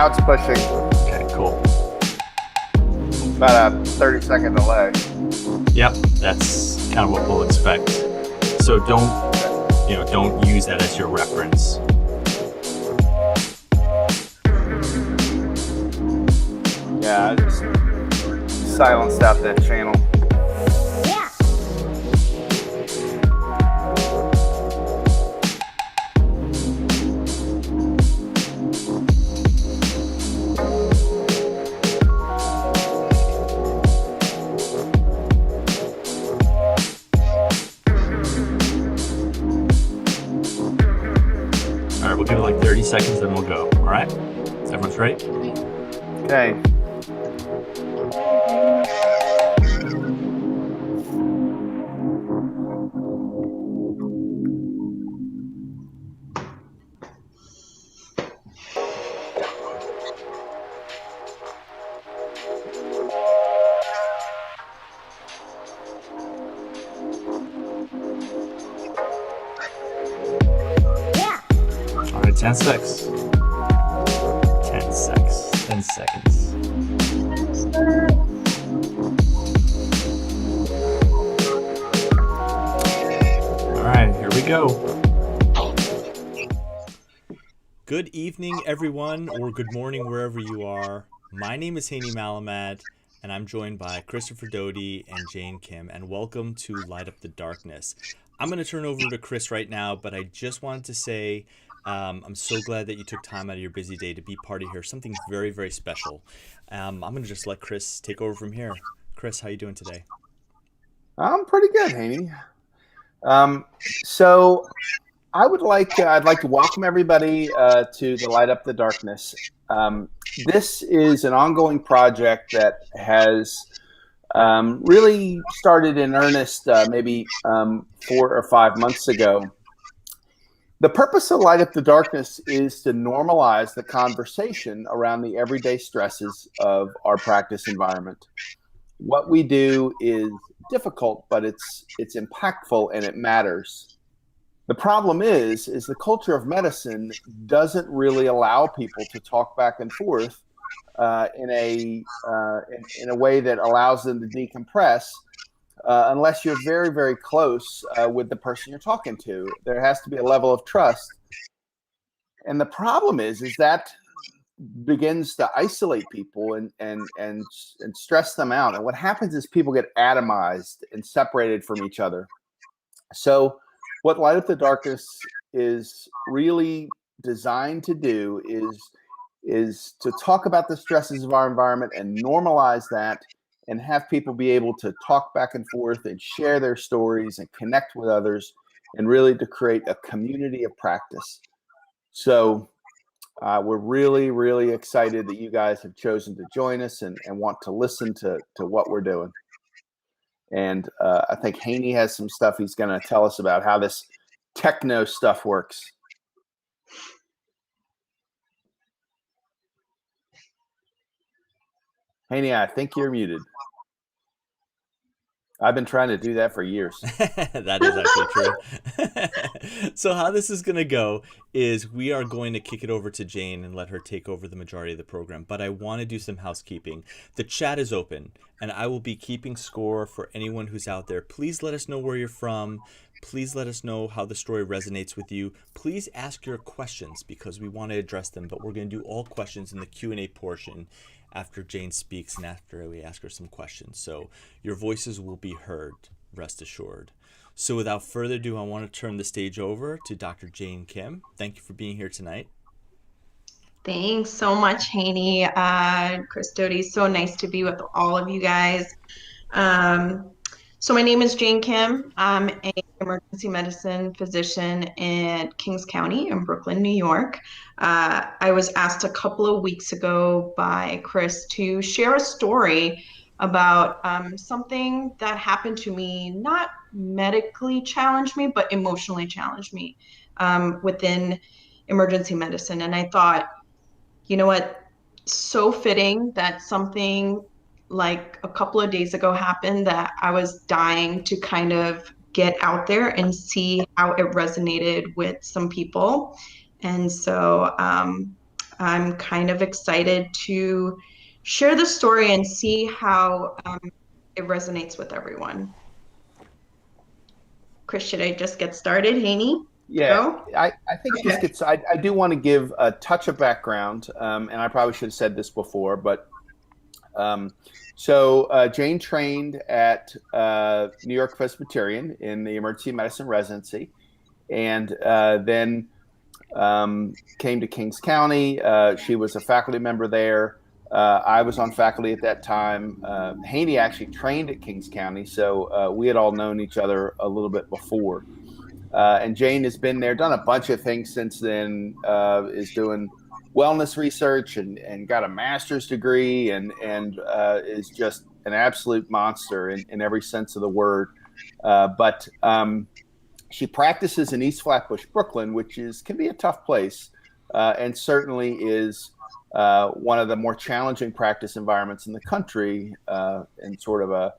Now it's pushing. Okay, cool. About a 30-second delay. Yep, that's kind of what we'll expect. So don't use that as your reference. Yeah, I just silenced out that channel. All right, we'll give it like 30 seconds, then we'll go. All right? Everyone's ready? Okay. All right, 10 seconds. 10 seconds. All right, here we go. Good evening, everyone, or good morning, wherever you are. My name is Haney Malamat, and I'm joined by Christopher Doty and Jane Kim, and welcome to Light Up the Darkness. I'm going to turn over to Chris right now, but I just wanted to say I'm so glad that you took time out of your busy day to be part of here. Something very, very special. I'm going to just let Chris take over from here. Chris, how you doing today? I'm pretty good, Haney. So I'd like to welcome everybody to the Light Up the Darkness. This is an ongoing project that has really started in earnest maybe 4 or 5 months ago. The purpose of Light Up the Darkness is to normalize the conversation around the everyday stresses of our practice environment. What we do is difficult, but it's impactful and it matters. The problem is the culture of medicine doesn't really allow people to talk back and forth in a way that allows them to decompress unless you're very, very close with the person you're talking to. There has to be a level of trust. And the problem is that begins to isolate people and stress them out. And what happens is people get atomized and separated from each other. So what Light Up the Darkness is really designed to do is to talk about the stresses of our environment and normalize that and have people be able to talk back and forth and share their stories and connect with others and really to create a community of practice. So we're really, really excited that you guys have chosen to join us and want to listen to what we're doing. And I think Haney has some stuff he's going to tell us about how this techno stuff works. Haney, I think you're muted. I've been trying to do that for years. That is actually true. So how this is going to go is we are going to kick it over to Jane and let her take over the majority of the program. But I want to do some housekeeping. The chat is open, and I will be keeping score for anyone who's out there. Please let us know where you're from. Please let us know how the story resonates with you. Please ask your questions because we want to address them, but we're going to do all questions in the Q&A portion after Jane speaks and after we ask her some questions. So your voices will be heard, rest assured. So without further ado, I want to turn the stage over to Dr. Jane Kim. Thank you for being here tonight. Thanks so much, Haney. Chris Doty, so nice to be with all of you guys. So my name is Jane Kim. I'm an emergency medicine physician in Kings County in Brooklyn, New York. I was asked a couple of weeks ago by Chris to share a story about something that happened to me, not medically challenged me, but emotionally challenged me within emergency medicine. And I thought, you know what, so fitting that something like a couple of days ago happened that I was dying to kind of get out there and see how it resonated with some people. And so I'm kind of excited to share the story and see how it resonates with everyone. Chris, should I just get started? Haney, Yeah, go? I think just Okay. gets. I do want to give a touch of background, and I probably should have said this before, but um, Jane trained at New York Presbyterian in the emergency medicine residency, and then came to Kings County. She was a faculty member there. I was on faculty at that time. Haney actually trained at Kings County, so we had all known each other a little bit before. And Jane has been there, done a bunch of things since then, is doing wellness research and got a master's degree and is just an absolute monster in every sense of the word. But she practices in East Flatbush, Brooklyn, which can be a tough place, and certainly is one of the more challenging practice environments in the country, and sort of a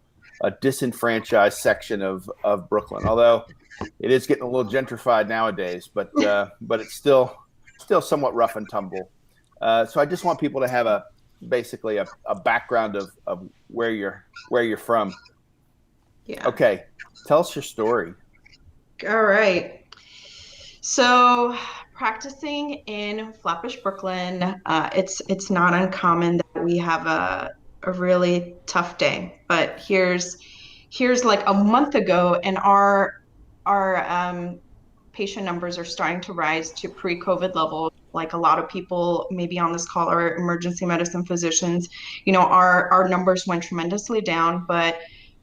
disenfranchised section of Brooklyn. Although it is getting a little gentrified nowadays, but it's still somewhat rough and tumble. So I just want people to have basically a background of where you're from. Yeah. Okay, tell us your story. All right. So practicing in Flatbush, Brooklyn, it's not uncommon that we have a really tough day. But here's like a month ago, and our patient numbers are starting to rise to pre-COVID levels. Like a lot of people maybe on this call are emergency medicine physicians. Our numbers went tremendously down, but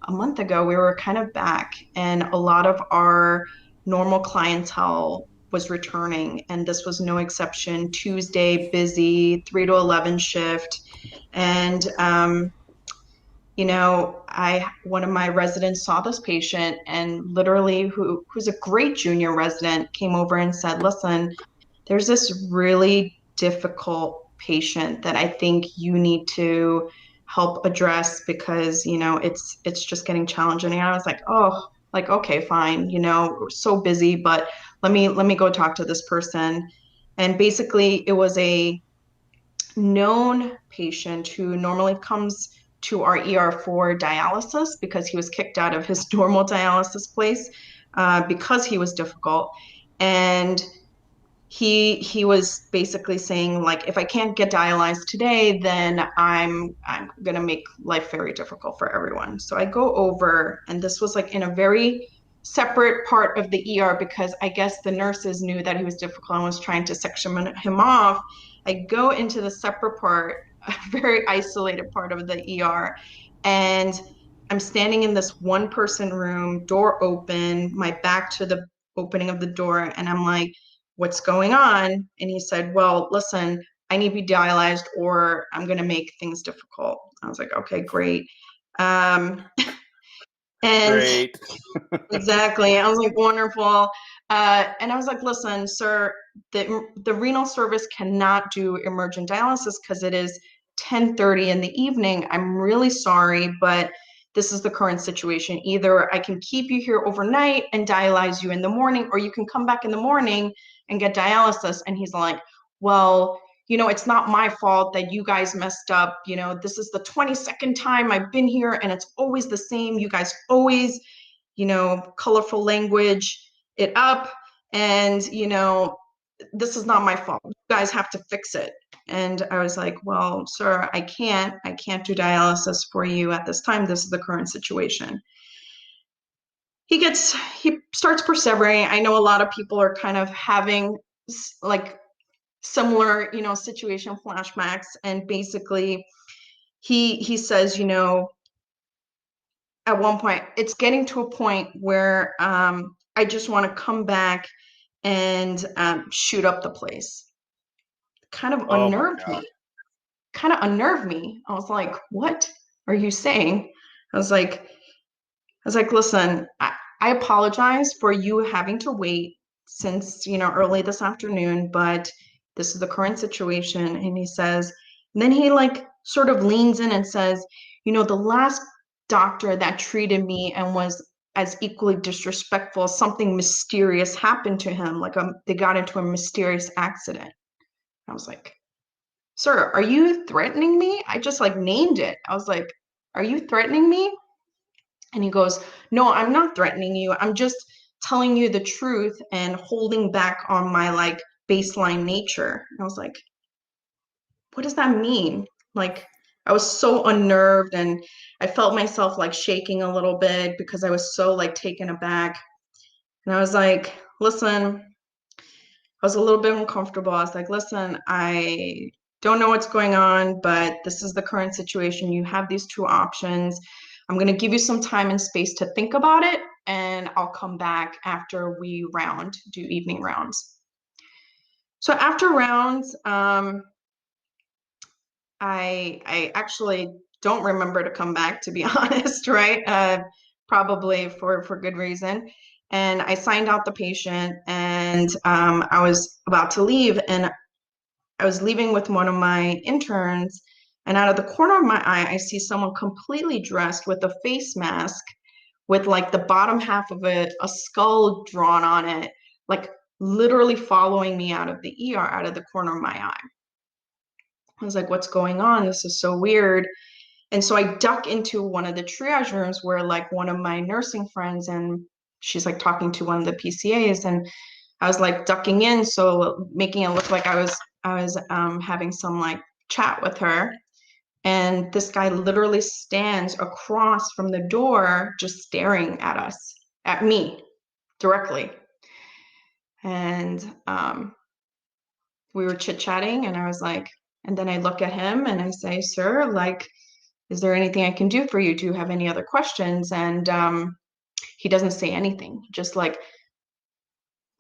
a month ago we were kind of back, and a lot of our normal clientele was returning, and this was no exception. Tuesday, busy, 3 to 11 shift. And I one of my residents saw this patient, and literally who's a great junior resident came over and said, listen, there's this really difficult patient that I think you need to help address because, it's just getting challenging. And I was like, oh, like, okay, fine, we're so busy, but let me go talk to this person. And basically it was a known patient who normally comes to our ER for dialysis because he was kicked out of his normal dialysis place because he was difficult. And he was basically saying, like, if I can't get dialyzed today, then I'm gonna make life very difficult for everyone. So I go over, and this was like in a very separate part of the ER because I guess the nurses knew that he was difficult and was trying to section him off. I go into the separate part, a very isolated part of the ER, and I'm standing in this one person room, door open, my back to the opening of the door, and I'm like, what's going on? And he said, well, listen, I need to be dialyzed or I'm going to make things difficult. I was like, okay, great. Um, and Great. exactly. I was like, wonderful. And I was like, listen, sir, the renal service cannot do emergent dialysis because it is 10:30 in the evening. I'm really sorry, but this is the current situation. Either I can keep you here overnight and dialyze you in the morning, or you can come back in the morning and get dialysis. And he's like, well, it's not my fault that you guys messed up. This is the 22nd time I've been here and it's always the same. You guys always colorful language it up. And, this is not my fault. You guys have to fix it. And I was like, well, sir, I can't do dialysis for you at this time. This is the current situation. He starts persevering. I know a lot of people are kind of having like similar, situation flashbacks. And basically he says, at one point, it's getting to a point where I just want to come back and shoot up the place. Kind of Oh my unnerved God. me. Kind of unnerved me. I was like, what are you saying? I was like, listen, I apologize for you having to wait since, early this afternoon, but this is the current situation. And he says, and then he like sort of leans in and says, the last doctor that treated me and was as equally disrespectful, something mysterious happened to him. Like they got into a mysterious accident. I was like, sir, are you threatening me? I just like named it. I was like, are you threatening me? And he goes, no, I'm not threatening you. I'm just telling you the truth and holding back on my like baseline nature. And I was like, what does that mean? Like, I was so unnerved and I felt myself like shaking a little bit because I was so like taken aback. And I was like, listen, I was a little bit uncomfortable. I was like, listen, I don't know what's going on, but this is the current situation. You have these two options. I'm going to give you some time and space to think about it, and I'll come back after we do evening rounds. So after rounds, I actually don't remember to come back, to be honest, right? Probably for good reason. And I signed out the patient, and I was about to leave, and I was leaving with one of my interns, and out of the corner of my eye, I see someone completely dressed with a face mask, with like the bottom half of it, a skull drawn on it, like literally following me out of the ER, out of the corner of my eye. I was like, what's going on? This is so weird. And so I duck into one of the triage rooms where like one of my nursing friends, and she's like talking to one of the PCAs, and I was like ducking in, so making it look like I was having some like chat with her. And this guy literally stands across from the door, just staring at us, at me directly. And we were chit-chatting, and I was like, and then I look at him and I say, sir, like, is there anything I can do for you? Do you have any other questions? And he doesn't say anything, just like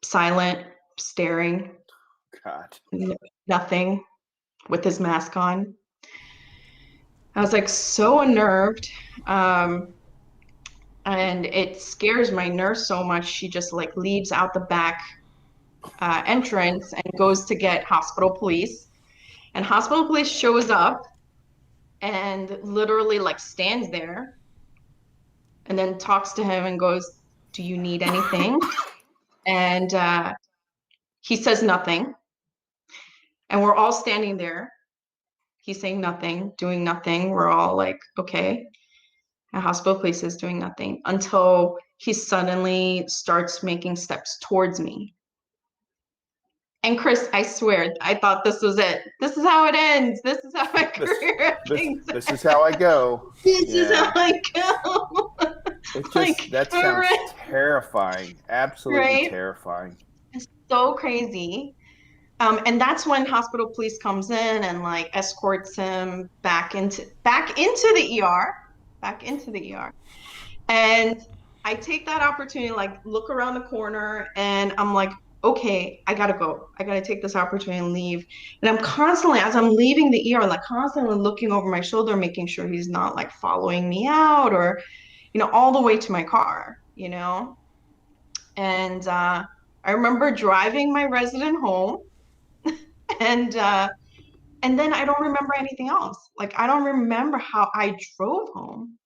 silent, staring, God. nothing, with his mask on. I was like so unnerved. Um, and it scares my nurse so much. She just like leaves out the back entrance and goes to get hospital police. And hospital police shows up and literally like stands there and then talks to him and goes, do you need anything? And he says nothing. And we're all standing there. He's saying nothing, doing nothing. We're all like, okay. And hospital police is doing nothing until he suddenly starts making steps towards me. And Chris, I swear, I thought this was it. This is how it ends. This is how my career ends. This is how I go. This is how I go. It just, Like, that sounds terrifying. Absolutely right? terrifying. It's so crazy. And that's when hospital police comes in and like escorts him back into the ER, back into the ER. And I take that opportunity, like look around the corner, and I'm like, okay, I gotta go. I gotta take this opportunity and leave. And I'm constantly, as I'm leaving the ER, like constantly looking over my shoulder, making sure he's not like following me out or, all the way to my car, And I remember driving my resident home, and then I don't remember anything else. Like I don't remember how I drove home,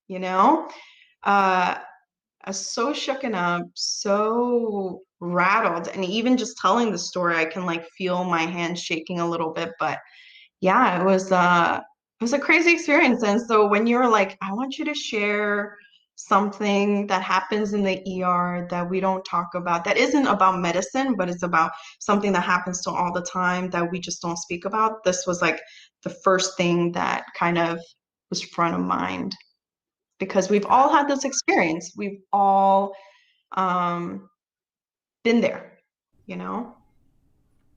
I was so shooken up, so rattled. And even just telling the story, I can like feel my hands shaking a little bit. But yeah, it was a crazy experience. And so when you're like, I want you to share something that happens in the ER that we don't talk about, that isn't about medicine, but it's about something that happens to all the time that we just don't speak about. This was like the first thing that kind of was front of mind because we've all had this experience. We've all been there, you know?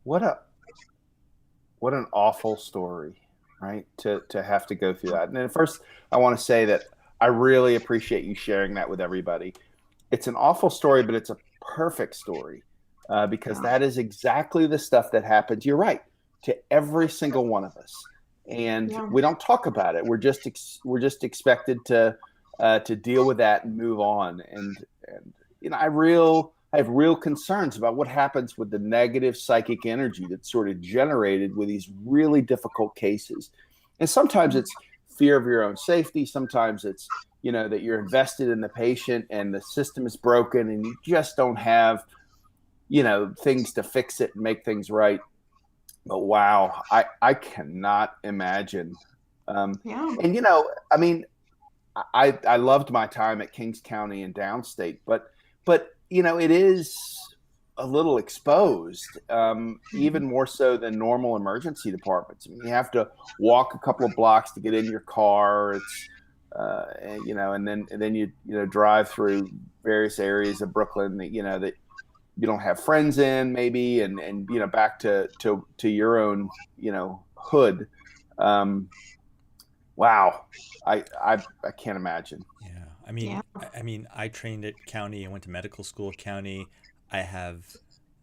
What an awful story, right? To have to go through that. And then first, I want to say that I really appreciate you sharing that with everybody. It's an awful story, but it's a perfect story because that is exactly the stuff that happens. You're right, to every single one of us, and we don't talk about it. We're just expected to deal with that and move on. And I have real concerns about what happens with the negative psychic energy that's sort of generated with these really difficult cases. And sometimes it's fear of your own safety. Sometimes it's, that you're invested in the patient and the system is broken and you just don't have, things to fix it and make things right. But wow, I cannot imagine. Um, Yeah. and I mean, I loved my time at Kings County and downstate, but it is a little exposed, even more so than normal emergency departments. I mean, you have to walk a couple of blocks to get in your car. It's and then you drive through various areas of Brooklyn that that you don't have friends in, maybe, and back to your own hood. Um, wow, I can't imagine. Yeah, Yeah. I mean, I trained at County. I went to medical school at County. I have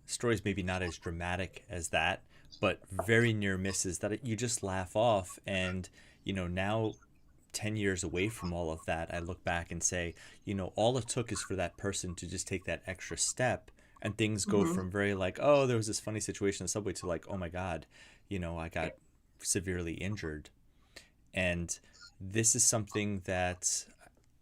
stories maybe not as dramatic as that, but very near misses that you just laugh off. And now 10 years away from all of that, I look back and say, all it took is for that person to just take that extra step, and things go Hmm. from very like, oh, there was this funny situation in the subway to like, oh my God, I got severely injured. And this is something that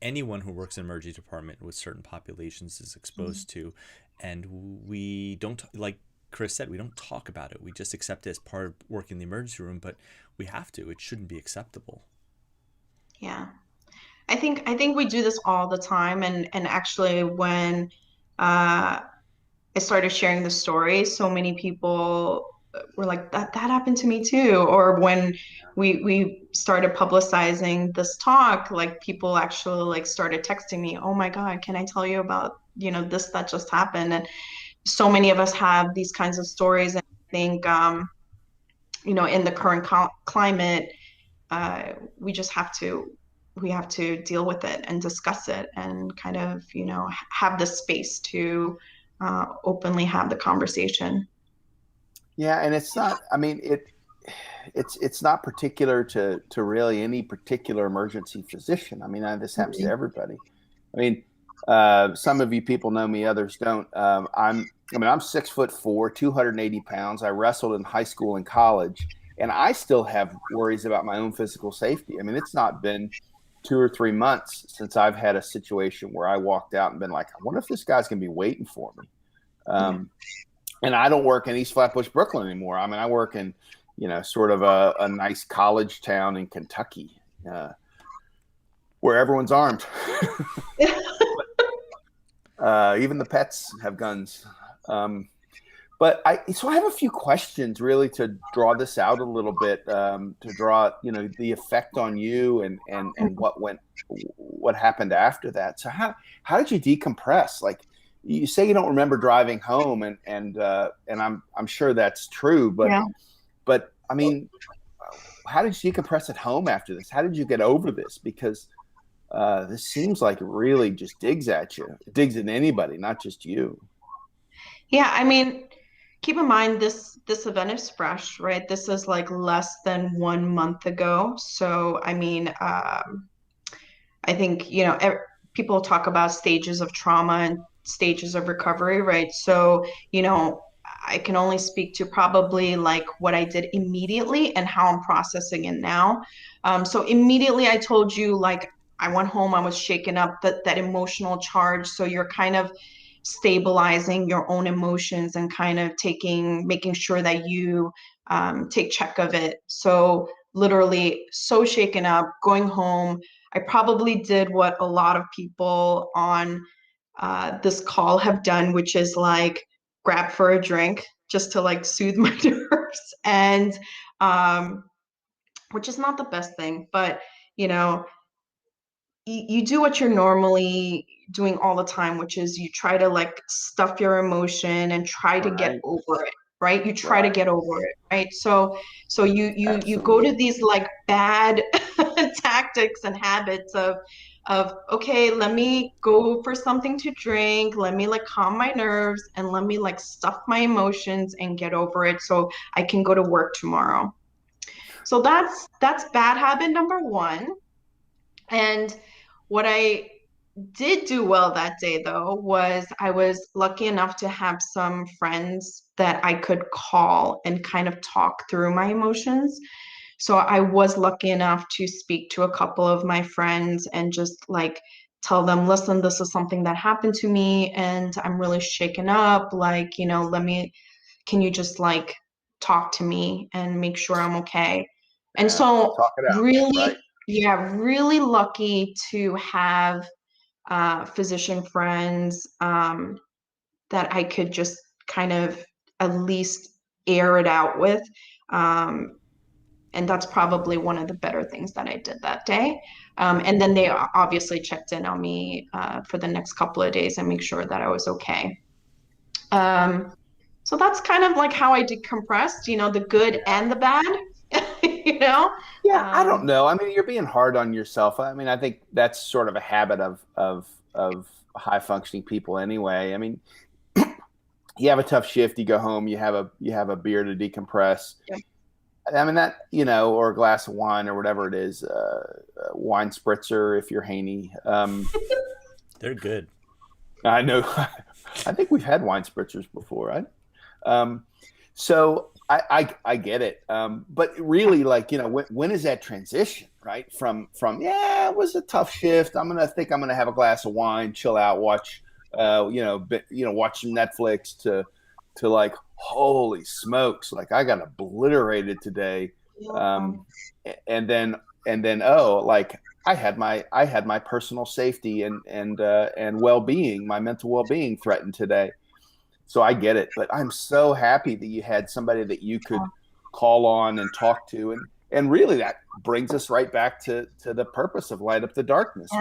anyone who works in emergency department with certain populations is exposed to. And we don't, like Chris said, we don't talk about it. We just accept it as part of working in the emergency room, but we have to. It shouldn't be acceptable. Yeah. I think we do this all the time, and actually when uh I started sharing the story, so many people were like, that happened to me too. Or when we started publicizing this talk, like people actually like started texting me, oh my God, can I tell you about, this that just happened? And so many of us have these kinds of stories. And I think in the current climate, we just have to deal with it and discuss it and kind of, have the space to openly have the conversation. Yeah, and it's not. I mean, it's not particular to really any particular emergency physician. I mean, this happens to Mhm. everybody. I mean, some of you people know me, others don't. I'm 6'4", 280 pounds. I wrestled in high school and college, and I still have worries about my own physical safety. I mean, it's not been 2 or 3 months since I've had a situation where I walked out and been like, I wonder if this guy's gonna be waiting for me. Yeah. And I don't work in East Flatbush, Brooklyn anymore. I mean, I work in, sort of a nice college town in Kentucky, uh, where everyone's armed. Even the pets have guns. Um, so I have a few questions really to draw this out a little bit, to draw, the effect on you and what happened after that. So how did you decompress? Like you say you don't remember driving home, and I'm sure that's true, but Yeah. I mean, how did you decompress at home after this? How did you get over this? Because this seems like it really just digs at you. It digs at anybody, not just you. Yeah, I mean, keep in mind this event is fresh, right? This is like less than 1 month ago. So, I mean, I think, people talk about stages of trauma and stages of recovery, right? So, I can only speak to probably like what I did immediately and how I'm processing it now. So immediately I told you like I went home, I was shaken up, that emotional charge. So you're kind of stabilizing your own emotions and kind of making sure that you take check of it. So literally so shaken up, going home. I probably did what a lot of people on this call have done, which is like grab for a drink just to like soothe my nerves, and um, which is not the best thing, but you know, you do what you're normally doing all the time, which is you try to like stuff your emotion and try to get Right, over it, right? You try to right, get over it, right? So you go to absolutely. these like bad tactics and habits of okay, let me go for something to drink, let me like calm my nerves and let me like stuff my emotions and get over it so I can go to work tomorrow. So that's bad habit number one. And what I did do well that day, though, was I was lucky enough to have some friends that I could call and kind of talk through my emotions. So I was lucky enough to speak to a couple of my friends and just like tell them, listen, this is something that happened to me and I'm really shaken up. Like, can you just like talk to me and make sure I'm okay. And Yeah. so Talk it out. really, Right. yeah, really lucky to have physician friends that I could just kind of at least air it out with. Um, and that's probably one of the better things that I did that day. And then they obviously checked in on me for the next couple of days and make sure that I was okay. So that's kind of like how I decompressed, the good and the bad, you know? Yeah, I don't Um, know. I mean, you're being hard on yourself. I mean, I think that's sort of a habit of high functioning people anyway. I mean, you have a tough shift, you go home, you have a beer to decompress. yeah. I mean that, or a glass of wine or whatever it is, wine spritzer if you're Haney. They're good. I know. I think we've had wine spritzers before, right? Um, so I get it, but really, like, when is that transition, right? From yeah, it was a tough shift. I'm gonna have a glass of wine, chill out, watch, watch some Netflix to like, holy smokes, like I got obliterated today, um, and then oh, like I had my personal safety and well-being, my mental well-being threatened today. So I get it, but I'm so happy that you had somebody that you could call on and talk to, and really that brings us right back to the purpose of Light Up the Darkness,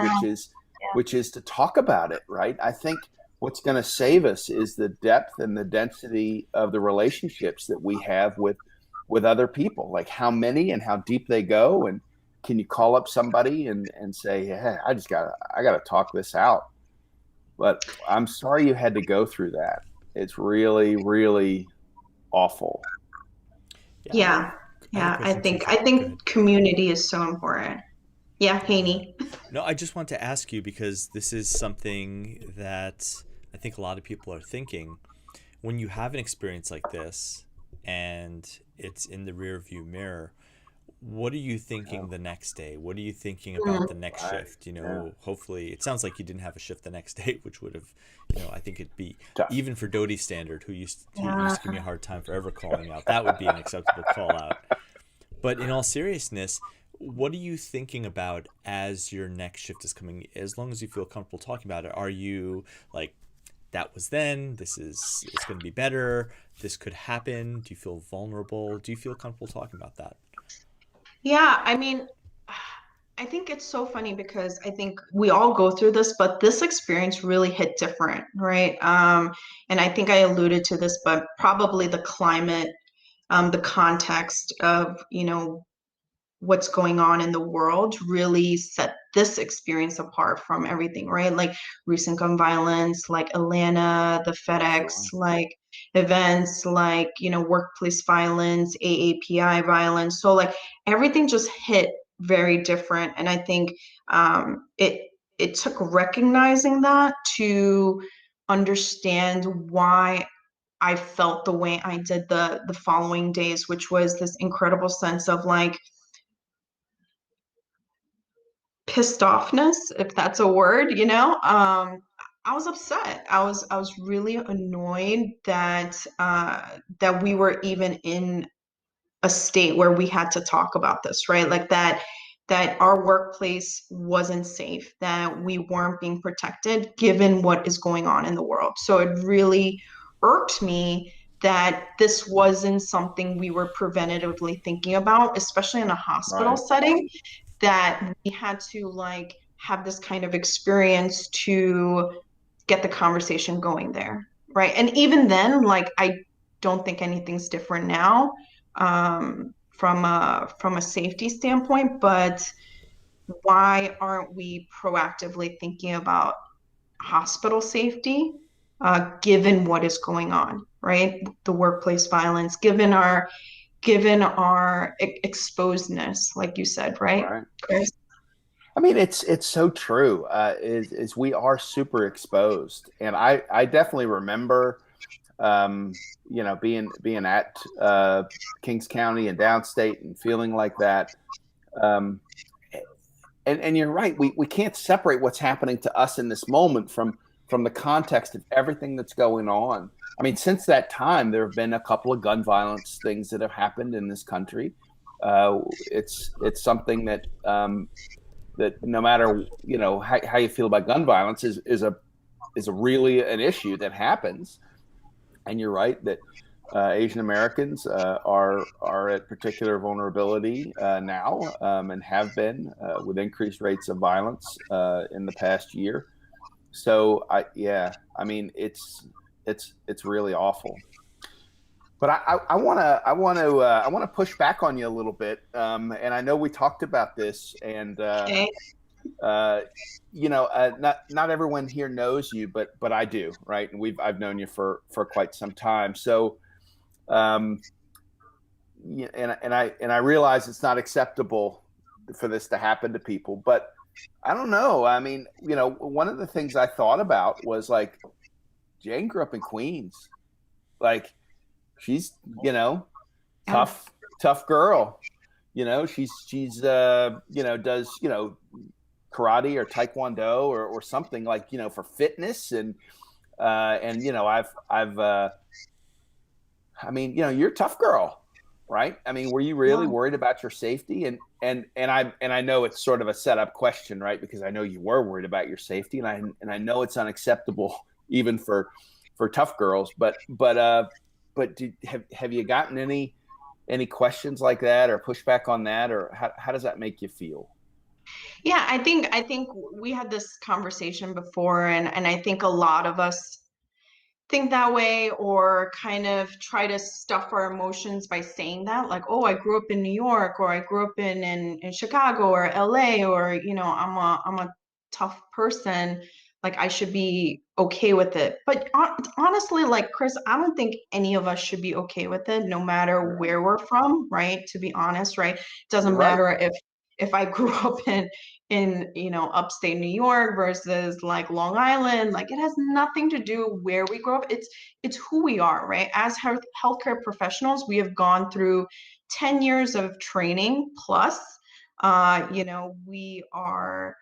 which is to talk about it, right? I think what's going to save us is the depth and the density of the relationships that we have with other people, like how many and how deep they go, and can you call up somebody and say, yeah, I gotta talk this out. But I'm sorry you had to go through that. It's really, really awful. Yeah, Yeah. I had a Yeah. I question too. think I Go ahead. think community is so important. Yeah, Yeah. Haney. No, I just want to ask you because this is something that I think a lot of people are thinking. When you have an experience like this and it's in the rear view mirror, what are you thinking the next day? What are you thinking about the next Right. shift? Yeah. Hopefully, it sounds like you didn't have a shift the next day, which would have, I think it'd be, Tough. even for Dodie's standard, who Yeah. used to give me a hard time for ever calling out, that would be an acceptable call out. But in all seriousness, what are you thinking about as your next shift is coming? As long as you feel comfortable talking about it, are you like, that was then, it's going to be better, this could happen? Do you feel vulnerable? Do you feel comfortable talking about that? Yeah, I mean, I think it's so funny because I think we all go through this, but this experience really hit different, right? And I think I alluded to this, but probably the climate, the context of, what's going on in the world really set this experience apart from everything, right? Like recent gun violence, like Atlanta, the FedEx, Sure. like events, like, workplace violence, AAPI violence. So like everything just hit very different. And I think it took recognizing that to understand why I felt the way I did the following days, which was this incredible sense of like pissed offness, if that's a word, I was upset. I was really annoyed that we were even in a state where we had to talk about this, right? Like that our workplace wasn't safe, that we weren't being protected given what is going on in the world. So it really irked me that this wasn't something we were preventatively thinking about, especially in a hospital Right. setting, that we had to like have this kind of experience to get the conversation going there, right? And even then, like I don't think anything's different now, from a safety standpoint, but why aren't we proactively thinking about hospital safety, given what is going on, right? The workplace violence, given our exposedness, like you said, right, Right. Chris? I mean, it's so true. Is we are super exposed, and I definitely remember, being at Kings County and downstate and feeling like that. Um, and you're right. We can't separate what's happening to us in this moment from the context of everything that's going on. I mean, since that time, there have been a couple of gun violence things that have happened in this country. It's something that that no matter how you feel about gun violence is a really an issue that happens. And you're right that Asian Americans are at particular vulnerability now, and have been with increased rates of violence in the past year. So I mean it's really awful. But I want to push back on you a little bit, and I know we talked about this, and Okay. not everyone here knows you, but I do, right? And I've known you for quite some time. So, um, and I realize it's not acceptable for this to happen to people, but I don't know. I mean, one of the things I thought about was like Jane grew up in Queens, like she's Yeah. tough girl. She's does karate or taekwondo or something like for fitness and I've I mean you're a tough girl, right? I mean, were you really Yeah. worried about your safety? And I know it's sort of a setup question, right? Because I know you were worried about your safety, and I know it's unacceptable even for tough girls, but have you gotten any questions like that or pushback on that, or how does that make you feel? Yeah, I think we had this conversation before, and I think a lot of us think that way or kind of try to stuff our emotions by saying that, like, oh, I grew up in New York, or I grew up in Chicago or LA, or I'm a tough person, like I should be okay with it. But honestly, like Chris, I don't think any of us should be okay with it, no matter Right. where we're from, right? To be honest, right? You're Doesn't right. matter if I grew up in upstate New York versus like Long Island. Like it has nothing to do where we grow up. It's who we are, right? As healthcare professionals, we have gone through 10 years of training plus. We are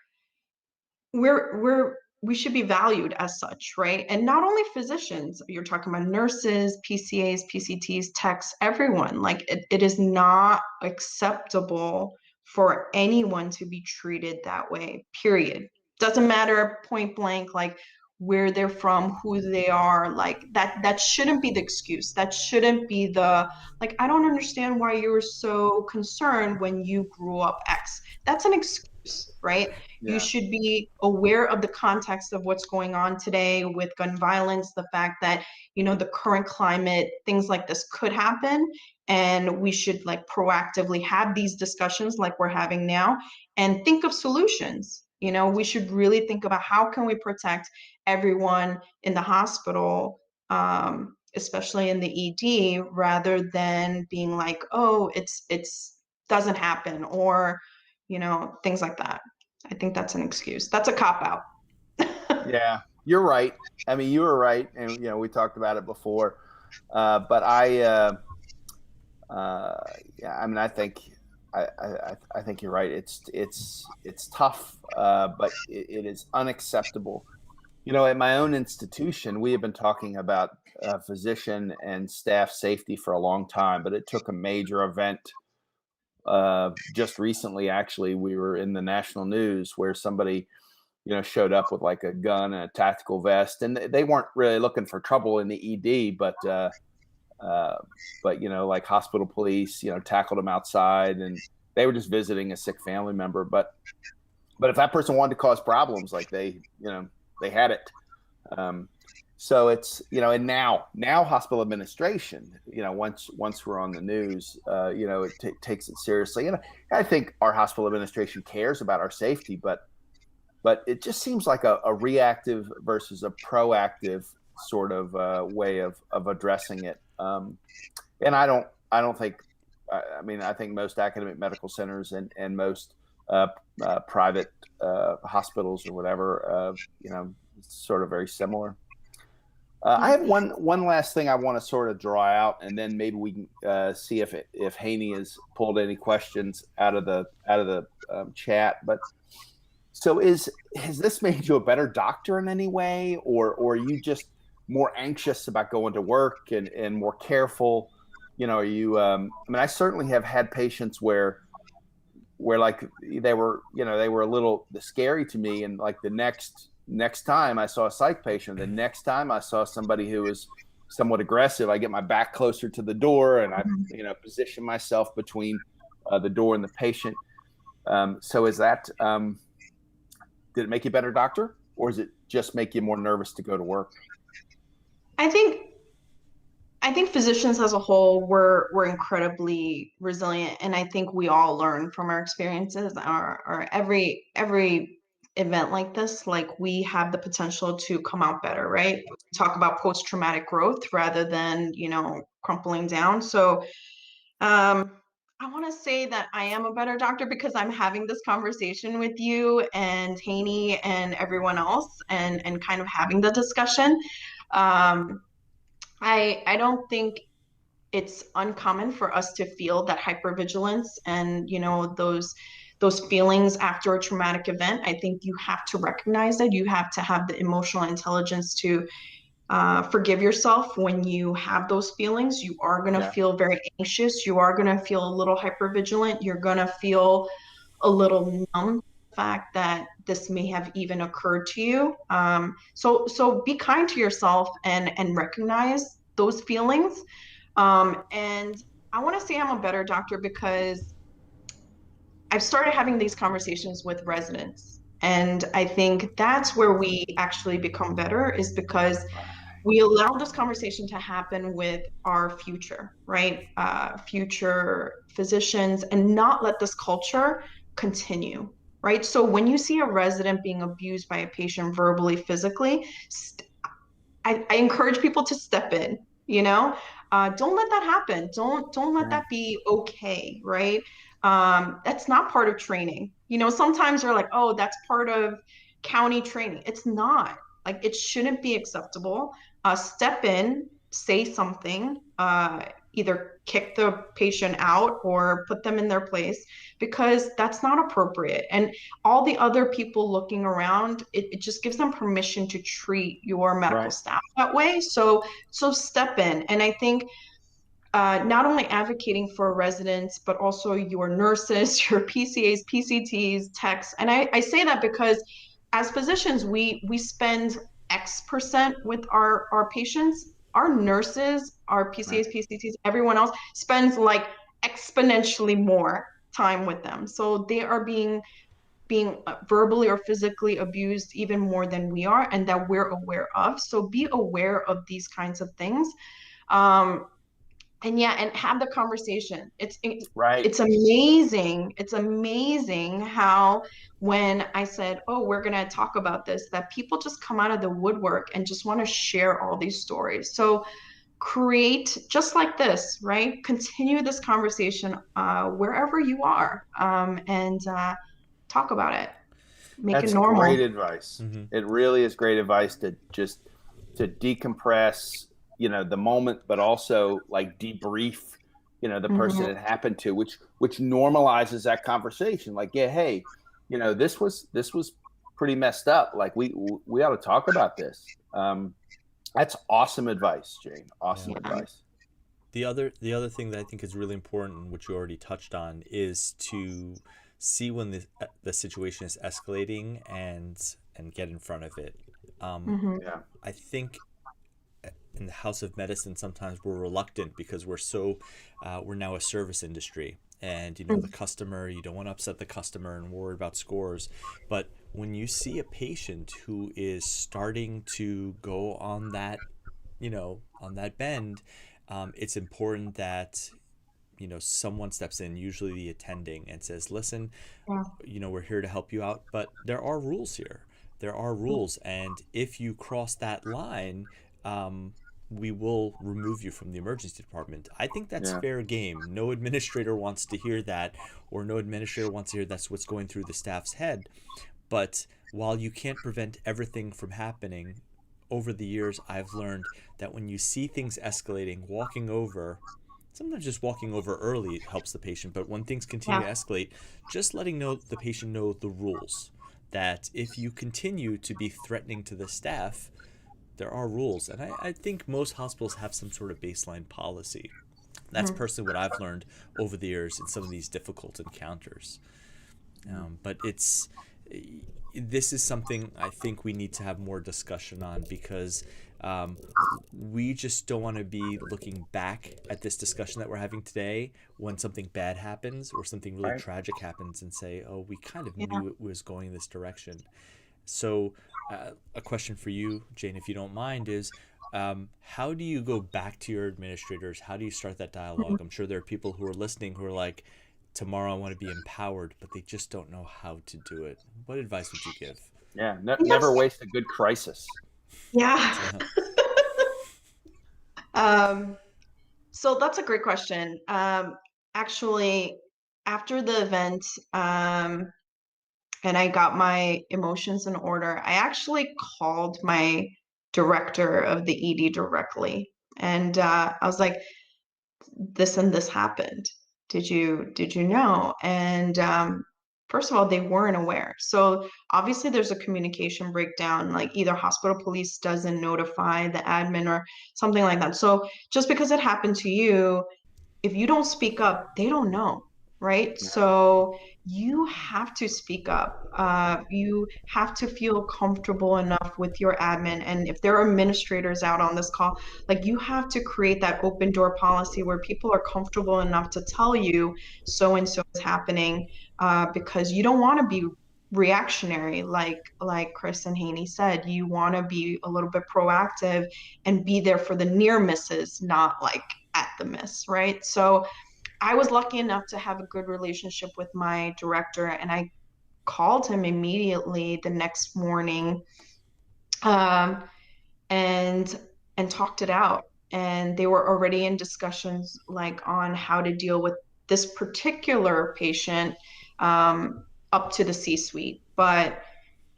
we should be valued as such, right? And not only physicians, you're talking about nurses, PCAs, PCTs, techs, everyone. Like it is not acceptable for anyone to be treated that way, period. Doesn't matter point blank, like where they're from, who they are, like that shouldn't be the excuse. That shouldn't be the like, I don't understand why you were so concerned when you grew up X. That's an excuse, right? You Yeah. should be aware of the context of what's going on today with gun violence, the fact that, the current climate, things like this could happen. And we should like proactively have these discussions like we're having now and think of solutions. We should really think about how can we protect everyone in the hospital, especially in the ED, rather than being like, oh, it's doesn't happen, or things like that. I think that's an excuse. That's a cop out. Yeah, you're right. I mean, you were right, and we talked about it before. But uh, yeah, I mean, I think you're right. It's tough, but it is unacceptable. At my own institution, we have been talking about physician and staff safety for a long time, but it took a major event just recently. Actually, we were in the national news where somebody showed up with like a gun and a tactical vest, and they weren't really looking for trouble in the ED, uh, but like hospital police, tackled them outside, and they were just visiting a sick family member. But if that person wanted to cause problems, like they had it. Um, so it's and now hospital administration, once we're on the news, it takes it seriously, and I think our hospital administration cares about our safety, but it just seems like a reactive versus a proactive sort of way of addressing it. And I don't think, I mean, I think most academic medical centers and most private hospitals or whatever, sort of very similar. I have one last thing I want to sort of draw out, and then maybe we can see if Haney has pulled any questions out of the chat. But so has this made you a better doctor in any way, or are you just more anxious about going to work and more careful? You know, are you? I mean, I certainly have had patients where like they were, you know, they were a little scary to me, and like the next time I saw a psych patient, the next time I saw somebody who was somewhat aggressive, I get my back closer to the door and I, you know, position myself between the door and the patient. So is that did it make you a better doctor, or does it just make you more nervous to go to work? I think I think physicians as a whole we're incredibly resilient, and I think we all learn from our experiences. Our every event like this, like we have the potential to come out better, right? We talk about post-traumatic growth rather than, crumpling down. So I want to say that I am a better doctor because I'm having this conversation with you and Haney and everyone else, and kind of having the discussion. Um, I don't think it's uncommon for us to feel that hypervigilance and those feelings after a traumatic event. I think you have to recognize that. You have to have the emotional intelligence to forgive yourself when you have those feelings. You are going to Yeah. feel very anxious. You are going to feel a little hypervigilant. You're going to feel a little numb to the fact that this may have even occurred to you. So be kind to yourself and recognize those feelings. And I want to say I'm a better doctor because I've started having these conversations with residents. And I think that's where we actually become better, is because we allow this conversation to happen with our future, right? Future physicians, and not let this culture continue, right? So when you see a resident being abused by a patient verbally, physically, I encourage people to step in, you know? Don't let that happen. Don't let Yeah. that be okay, right? That's not part of training. Sometimes they're like, oh, that's part of county training. It's not. Like, it shouldn't be acceptable. Step in, say something, either kick the patient out or put them in their place, because that's not appropriate. And all the other people looking around, it just gives them permission to treat your medical Right. staff that way. So step in. And I think not only advocating for residents, but also your nurses, your PCAs, PCTs, techs. And I say that because as physicians, we spend X percent with our patients. Our nurses, our Right. PCAs, PCTs, everyone else spends like exponentially more time with them. So they are being verbally or physically abused even more than we are, and that we're aware of. So be aware of these kinds of things. Um, and yeah, and have the conversation. Right. It's amazing. It's amazing how, when I said, oh, we're going to talk about this, that people just come out of the woodwork and just want to share all these stories. So create just like this, right? Continue this conversation wherever you are, and talk about it. Make it That's normal. great advice. Mm-hmm. It really is great advice to just to decompress, you know, the moment, but also like debrief, you know, the person Mhm. it happened to, which normalizes that conversation. Like, yeah, hey, you know, this was pretty messed up. Like we ought to talk about this. That's awesome advice, Jane. Yeah. Awesome Yeah. advice. The other thing that I think is really important, which you already touched on, is to see when the situation is escalating and get in front of it. Um, Mhm. Yeah. I think in the house of medicine sometimes we're reluctant because we're now a service industry, and the customer, you don't want to upset the customer and worry about scores. But when you see a patient who is starting to go on that, on that bend, it's important that someone steps in, usually the attending, and says, listen, Yeah. we're here to help you out, but there are rules here. There are rules, and if you cross that line, um, we will remove you from the emergency department. I think that's Yeah. fair game. No administrator wants to hear that, or no administrator wants to hear that's what's going through the staff's head. But while you can't prevent everything from happening, over the years, I've learned that when you see things escalating, walking over, sometimes just walking over early helps the patient, but when things continue Yeah. to escalate, just letting the patient know the rules. That if you continue to be threatening to the staff, there are rules, and I think most hospitals have some sort of baseline policy. That's Mhm. personally what I've learned over the years in some of these difficult encounters. But this is something I think we need to have more discussion on, because um, we just don't want to be looking back at this discussion that we're having today when something bad happens or something really Right. tragic happens and say, oh, we kind of Yeah. knew it was going this direction. So, a question for you, Jane, if you don't mind, is how do you go back to your administrators? How do you start that Mhm. dialogue? I'm sure there are people who are listening who are like, tomorrow I want to be empowered, but they just don't know how to do it. What advice would you give? Yeah. Never Yes. waste a good crisis. Yeah. So, Um, so that's a great question. Actually, after the event, and I got my emotions in order, I actually called my director of the ED directly. And I was like, this and this happened. Did you know? And first of all, they weren't aware. So obviously there's a communication breakdown, like either hospital police doesn't notify the admin or something like that. So just because it happened to you, if you don't speak up, they don't know, right? Yeah. So you have to speak up. You have to feel comfortable enough with your admin. And if there are administrators out on this call, like you have to create that open door policy where people are comfortable enough to tell you so and so is happening, because you don't want to be reactionary like Chris and Haney said. You want to be a little bit proactive and be there for the near misses, not like at the miss, right? So I was lucky enough to have a good relationship with my director, and I called him immediately the next morning, um, and talked it out. And they were already in discussions like on how to deal with this particular patient, up to the C-suite. But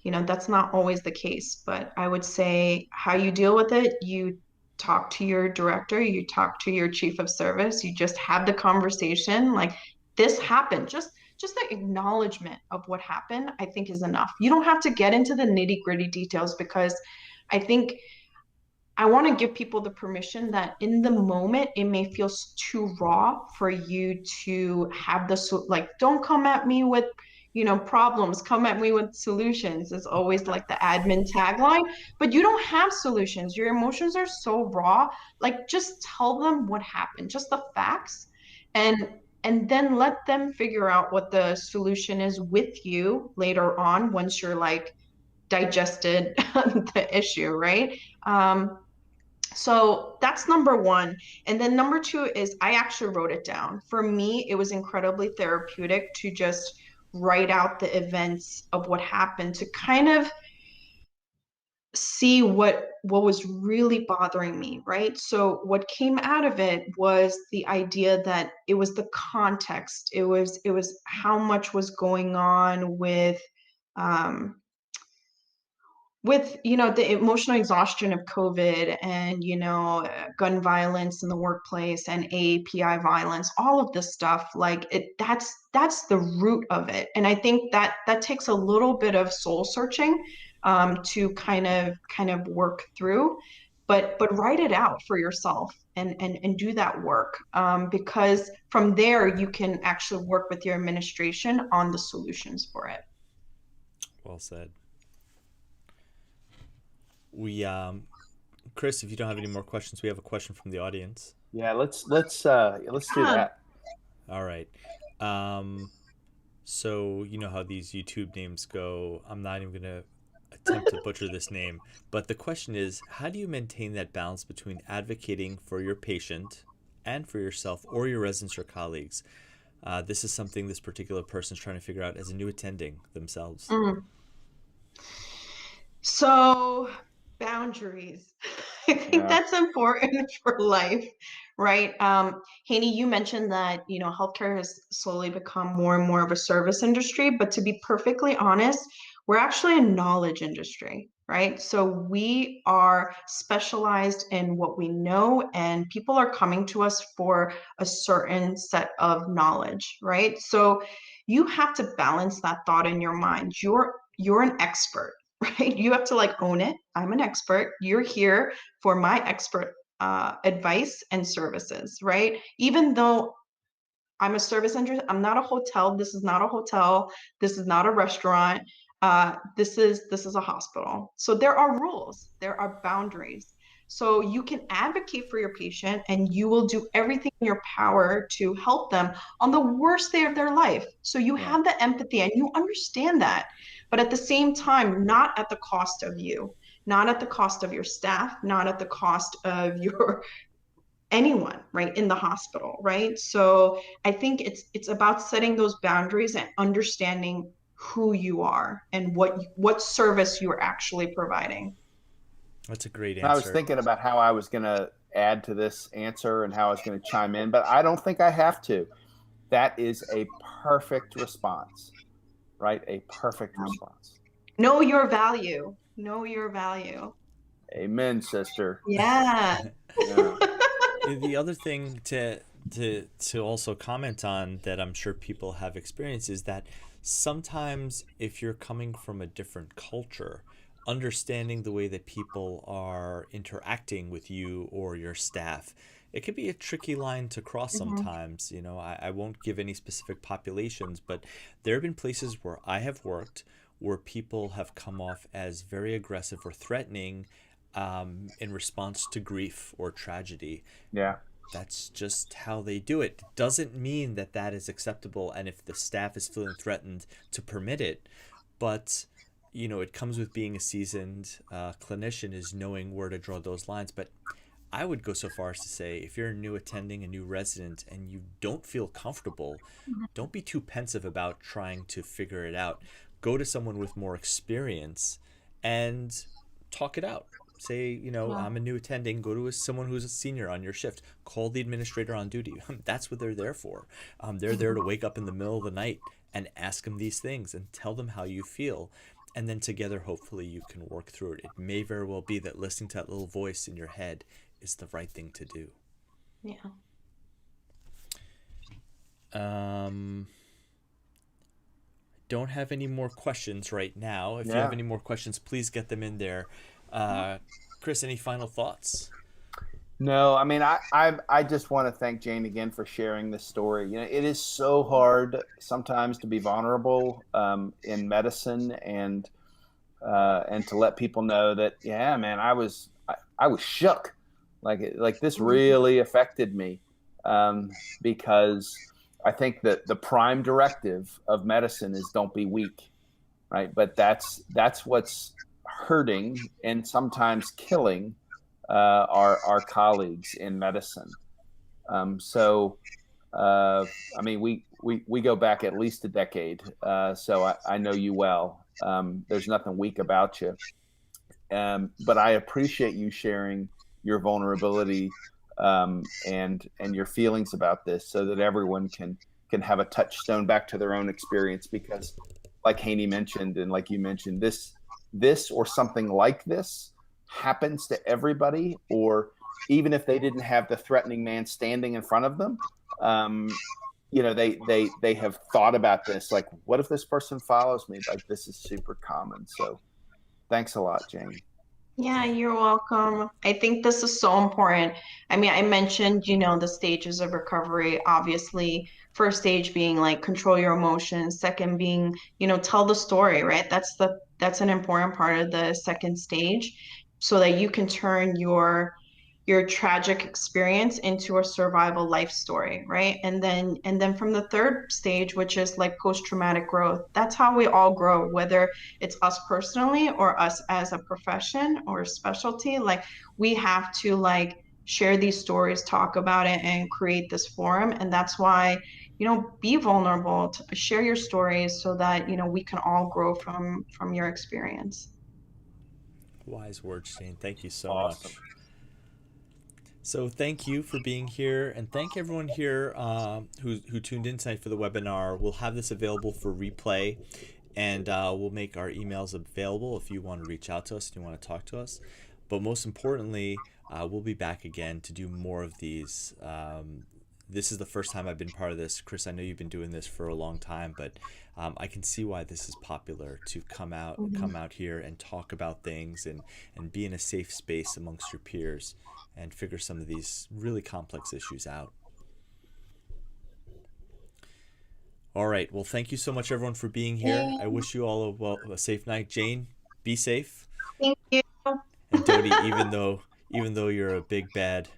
that's not always the case. But I would say how you deal with it, you talk to your director, you talk to your chief of service, you just have the conversation like this happened. Just the acknowledgement of what happened, I think is enough. You don't have to get into the nitty-gritty details, because I think I want to give people the permission that in the moment it may feel too raw for you to have like, don't come at me with, problems, come at me with solutions is always like the admin tagline, but you don't have solutions. Your emotions are so raw. Like, just tell them what happened, just the facts, and then let them figure out what the solution is with you later on once you're like digested the issue, right? So that's number one. And then number two is I actually wrote it down. For me, it was incredibly therapeutic to just write out the events of what happened, to kind of see what was really bothering me, right? So what came out of it was the idea that it was the context. It was how much was going on um with the emotional exhaustion of COVID, and gun violence in the workplace and AAPI violence, all of this stuff. Like, that's the root of it. And I think that takes a little bit of soul searching, to kind of work through. But write it out for yourself, and do that work, because from there you can actually work with your administration on the solutions for it. well said. We, Chris, if you don't have any more questions, we have a question from the audience. Yeah. Let's do Yeah. that. All right. Um, so you know how these YouTube names go. I'm not even gonna attempt to butcher this name, but the question is, how do you maintain that balance between advocating for your patient and for yourself or your residents or colleagues? This is something this particular person is trying to figure out as a new attending themselves. Mm. So, boundaries. I think Yeah. that's important for life, right? Haney, you mentioned that, healthcare has slowly become more and more of a service industry, but to be perfectly honest, we're actually a knowledge industry, right? So we are specialized in what we know, and people are coming to us for a certain set of knowledge, right? So you have to balance that thought in your mind. You're an expert, right? You have to like own it. I'm an expert. You're here for my expert advice and services, right? Even though I'm a service engineer. I'm not a hotel. This is not a hotel. This is not a restaurant. This is a hospital. So there are rules. There are boundaries. So you can advocate for your patient, and you will do everything in your power to help them on the worst day of their life. So you Yeah. have the empathy and you understand that, but at the same time, not at the cost of you, not at the cost of your staff, not at the cost of your anyone, right, in the hospital, right? So I think it's about setting those boundaries and understanding who you are and what service you're actually providing. That's a great I was answer. thinking about how I was going to add to this answer and how I was going to chime in, but I don't think I have to. That is a perfect response, right? A perfect response. Know your value. Know your value. Amen, sister. Yeah. Yeah. The other thing to also comment on that I'm sure people have experienced is that sometimes if you're coming from a different culture, understanding the way that people are interacting with you or your staff, it can be a tricky line to cross Mhm. sometimes. I won't give any specific populations, but there have been places where I have worked where people have come off as very aggressive or threatening in response to grief or tragedy. Yeah. That's just how they do it. It doesn't mean that that is acceptable, and if the staff is feeling threatened, to permit it. But it comes with being a seasoned clinician, is knowing where to draw those lines. But I would go so far as to say, if you're a new attending, a new resident, and you don't feel comfortable, don't be too pensive about trying to figure it out. Go to someone with more experience and talk it out. Say, Yeah. I'm a new attending. Go to someone who's a senior on your shift. Call the administrator on duty. That's what they're there for. They're there to wake up in the middle of the night and ask them these things and tell them how you feel. And then together, hopefully, you can work through it. It may very well be that listening to that little voice in your head is the right thing to do. Yeah. Um, don't have any more questions right now. If you have Yeah. any more questions, please get them in there. Uh, Chris, any final thoughts? No, I mean, I just want to thank Jane again for sharing this story. It is so hard sometimes to be vulnerable in medicine and to let people know that, yeah, man, I was shook. Like this really affected me because I think that the prime directive of medicine is don't be weak, right? But that's what's hurting and sometimes killing our colleagues in medicine. So I mean, we go back at least a decade. So I know you well. There's nothing weak about you. But I appreciate you sharing your vulnerability and your feelings about this, so that everyone can have a touchstone back to their own experience. Because, like Haney mentioned, and like you mentioned, this or something like this happens to everybody. Or even if they didn't have the threatening man standing in front of them, they have thought about this. Like, what if this person follows me? Like, this is super common. So thanks a lot, Jane. Yeah, you're welcome. I think this is so important. I mean, I mentioned, the stages of recovery, obviously, first stage being like control your emotions, second being, tell the story, right? That's an important part of the second stage so that you can turn your tragic experience into a survival life story, right? And then from the third stage, which is like post-traumatic growth, that's how we all grow, whether it's us personally or us as a profession or a specialty. Like we have to like share these stories, talk about it, and create this forum. And that's why, be vulnerable, to share your stories so that, we can all grow from your experience. Wise words, Jane. Thank you so Awesome. much. So thank you for being here, and thank everyone here who tuned in tonight for the webinar. We'll have this available for replay, and we'll make our emails available if you want to reach out to us and you want to talk to us. But most importantly, we'll be back again to do more of these this is the first time I've been part of this. Chris, I know you've been doing this for a long time, but I can see why this is popular, to come out here and talk about things, and be in a safe space amongst your peers and figure some of these really complex issues out. All right. Well, thank you so much, everyone, for being here. I wish you all a safe night. Jane, be safe. Thank you. And Dodie, even though you're a big bad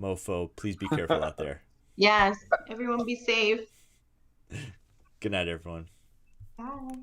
mofo, please be careful out there. Yes, everyone be safe. Good night, everyone. Bye.